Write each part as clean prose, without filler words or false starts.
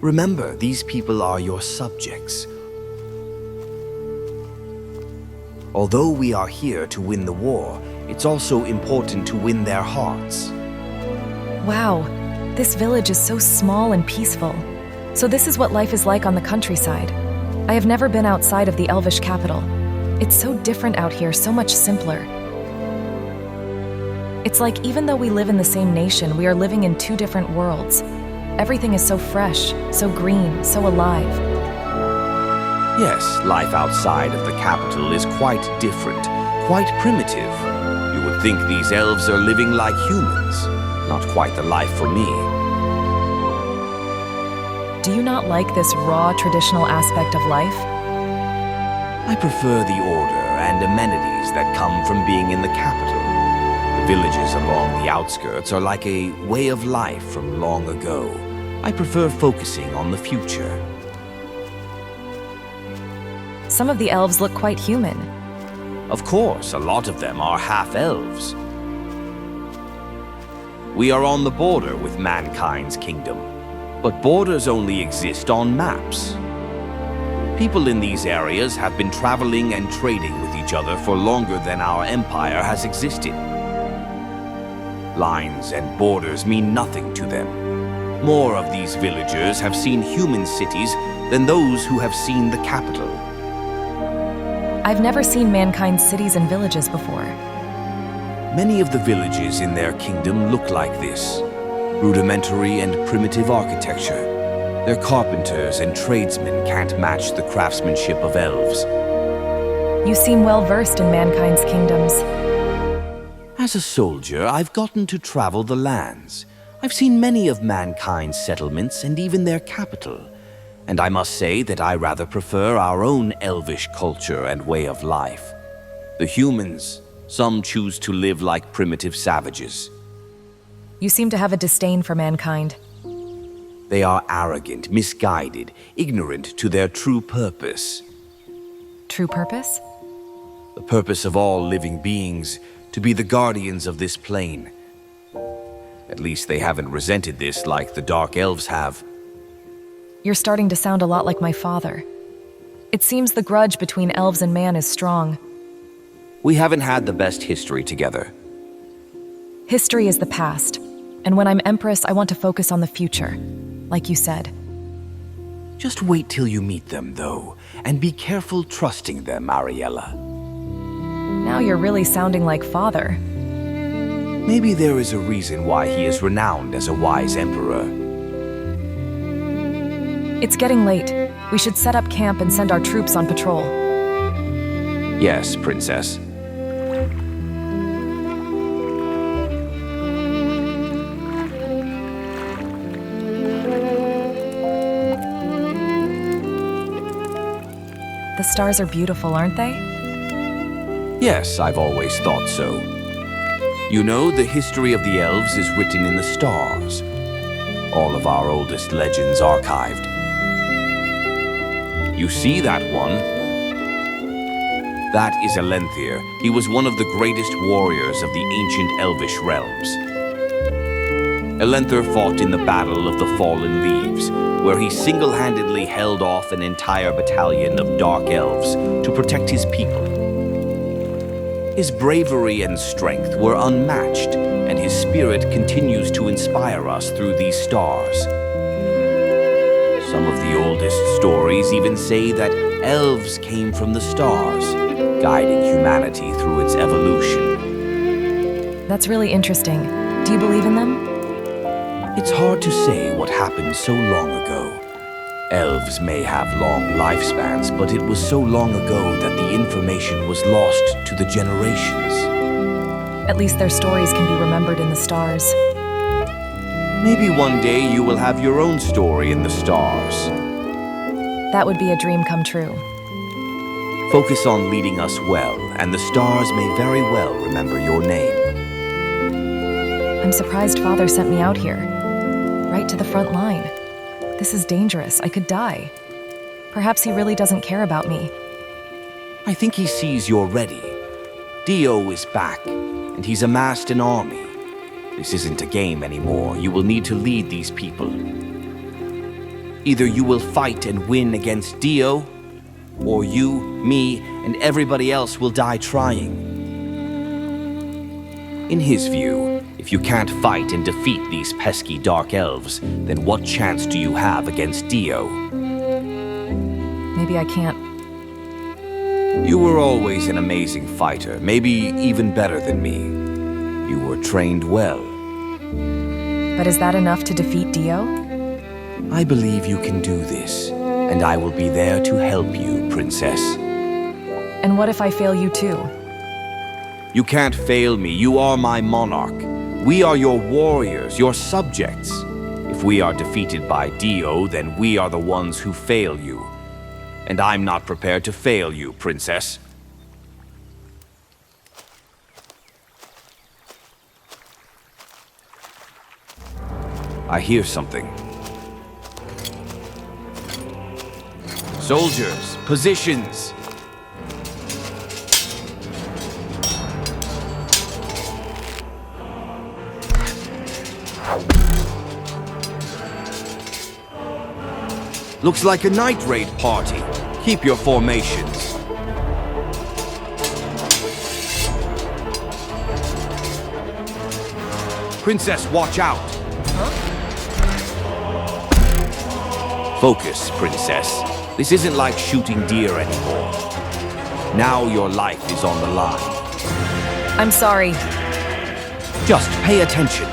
Remember, these people are your subjects. Although we are here to win the war, it's also important to win their hearts. Wow, this village is so small and peaceful. So this is what life is like on the countryside. I have never been outside of the Elvish capital. It's so different out here, so much simpler. It's like even though we live in the same nation, we are living in two different worlds. Everything is so fresh, so green, so alive. Yes, life outside of the capital is quite different, quite primitive. You would think these elves are living like humans. Not quite the life for me. Do you not like this raw, traditional aspect of life? I prefer the order and amenities that come from being in the capital. The villages along the outskirts are like a way of life from long ago. I prefer focusing on the future. Some of the elves look quite human. Of course, a lot of them are half-elves. We are on the border with mankind's kingdom, but borders only exist on maps. People in these areas have been traveling and trading with each other for longer than our empire has existed. Lines and borders mean nothing to them. More of these villagers have seen human cities than those who have seen the capital. I've never seen mankind's cities and villages before. Many of the villages in their kingdom look like this. Rudimentary and primitive architecture. Their carpenters and tradesmen can't match the craftsmanship of elves. You seem well versed in mankind's kingdoms. As a soldier, I've gotten to travel the lands. I've seen many of mankind's settlements and even their capital. And I must say that I rather prefer our own elvish culture and way of life. The humans, some choose to live like primitive savages. You seem to have a disdain for mankind. They are arrogant, misguided, ignorant to their true purpose. True purpose? The purpose of all living beings, to be the guardians of this plane. At least they haven't resented this like the Dark Elves have. You're starting to sound a lot like my father. It seems the grudge between elves and man is strong. We haven't had the best history together. History is the past, and when I'm Empress, I want to focus on the future, like you said. Just wait till you meet them, though, and be careful trusting them, Arella. Now you're really sounding like father. Maybe there is a reason why he is renowned as a wise emperor. It's getting late. We should set up camp and send our troops on patrol. Yes, Princess. The stars are beautiful, aren't they? Yes, I've always thought so. You know, the history of the elves is written in the stars. All of our oldest legends archived. You see that one? That is Elventhir. He was one of the greatest warriors of the ancient elvish realms. Elventhir fought in the Battle of the Fallen Leaves, where he single-handedly held off an entire battalion of dark elves to protect his people. His bravery and strength were unmatched, and his spirit continues to inspire us through these stars. Some of the oldest stories even say that elves came from the stars, guiding humanity through its evolution. That's really interesting. Do you believe in them? It's hard to say what happened so long ago. Elves may have long lifespans, but it was so long ago that the information was lost to the generations. At least their stories can be remembered in the stars. Maybe one day you will have your own story in the stars. That would be a dream come true. Focus on leading us well, and the stars may very well remember your name. I'm surprised Father sent me out here. Right to the front line. This is dangerous. I could die. Perhaps he really doesn't care about me. I think he sees you're ready. Dio is back, and he's amassed an army. This isn't a game anymore. You will need to lead these people. Either you will fight and win against Dio, or you, me, and everybody else will die trying. In his view, if you can't fight and defeat these pesky dark elves, then what chance do you have against Dio? Maybe I can't. You were always an amazing fighter, maybe even better than me. You were trained well. But is that enough to defeat Dio? I believe you can do this, and I will be there to help you, Princess. And what if I fail you too? You can't fail me. You are my monarch. We are your warriors, your subjects. If we are defeated by Dio, then we are the ones who fail you. And I'm not prepared to fail you, Princess. I hear something. Soldiers, positions! Looks like a night raid party. Keep your formations. Princess, watch out! Focus, Princess. This isn't like shooting deer anymore. Now your life is on the line. I'm sorry. Just pay attention.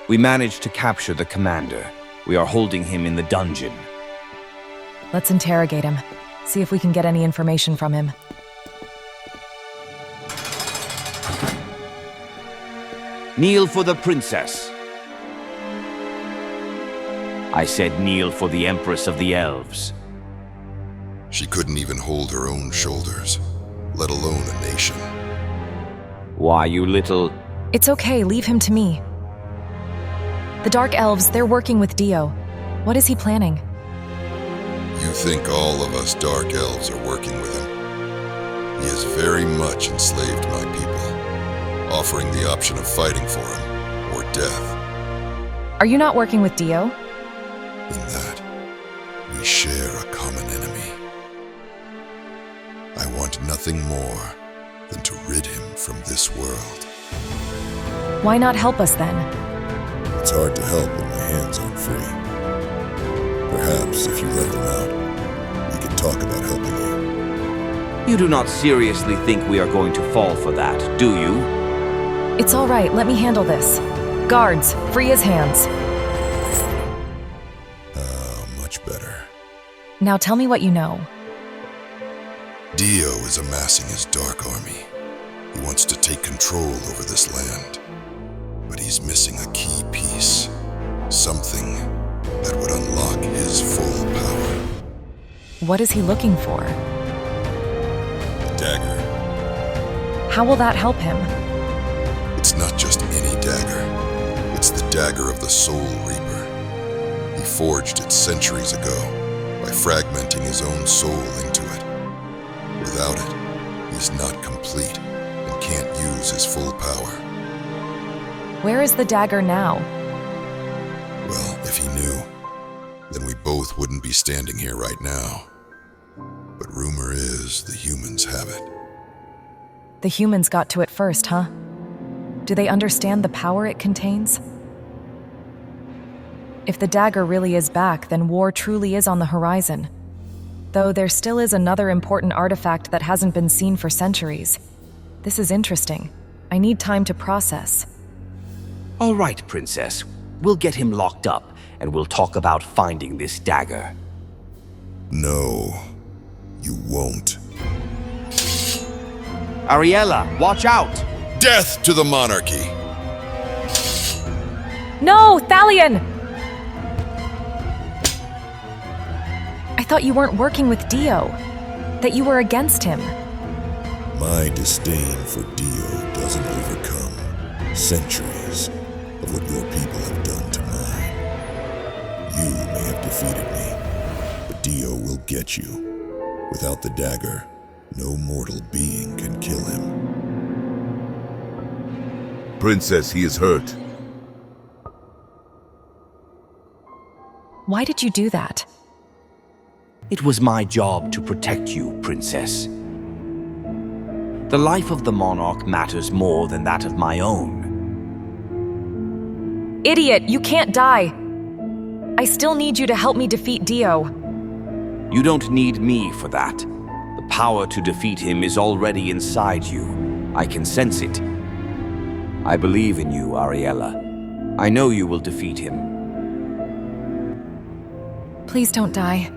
We managed to capture the commander. We are holding him in the dungeon. Let's interrogate him. See if we can get any information from him. Kneel for the princess. I said kneel for the Empress of the Elves. She couldn't even hold her own shoulders, let alone a nation. Why, you little... It's okay, leave him to me. The Dark Elves, they're working with Dio. What is he planning? You think all of us Dark Elves are working with him? He has very much enslaved my people, offering the option of fighting for him or death. Are you not working with Dio? In that, we share a common enemy. I want nothing more than to rid him from this world. Why not help us then? It's hard to help when my hands aren't free. Perhaps if you let them out, we could talk about helping you. You do not seriously think we are going to fall for that, do you? It's all right, let me handle this. Guards, free his hands. Much better. Now tell me what you know. Dio is amassing his dark army. He wants to take control over this land. But he's missing a key piece. Something that would unlock his full power. What is he looking for? A dagger. How will that help him? It's not just any dagger. It's the dagger of the Soul Reaper. He forged it centuries ago by fragmenting his own soul into it. Without it, he's not complete and can't use his full power. Where is the dagger now? Well, if he knew, then we both wouldn't be standing here right now. But rumor is the humans have it. The humans got to it first, huh? Do they understand the power it contains? If the dagger really is back, then war truly is on the horizon. Though there still is another important artifact that hasn't been seen for centuries. This is interesting. I need time to process. All right, Princess. We'll get him locked up, and we'll talk about finding this dagger. No, you won't. Arella, watch out! Death to the monarchy! No, Thalion! I thought you weren't working with Dio. That you were against him. My disdain for Dio doesn't overcome centuries of what your people have done to mine. You may have defeated me, but Dio will get you. Without the dagger, no mortal being can kill him. Princess, he is hurt. Why did you do that? It was my job to protect you, Princess. The life of the monarch matters more than that of my own. Idiot, you can't die! I still need you to help me defeat Dio. You don't need me for that. The power to defeat him is already inside you. I can sense it. I believe in you, Arella. I know you will defeat him. Please don't die.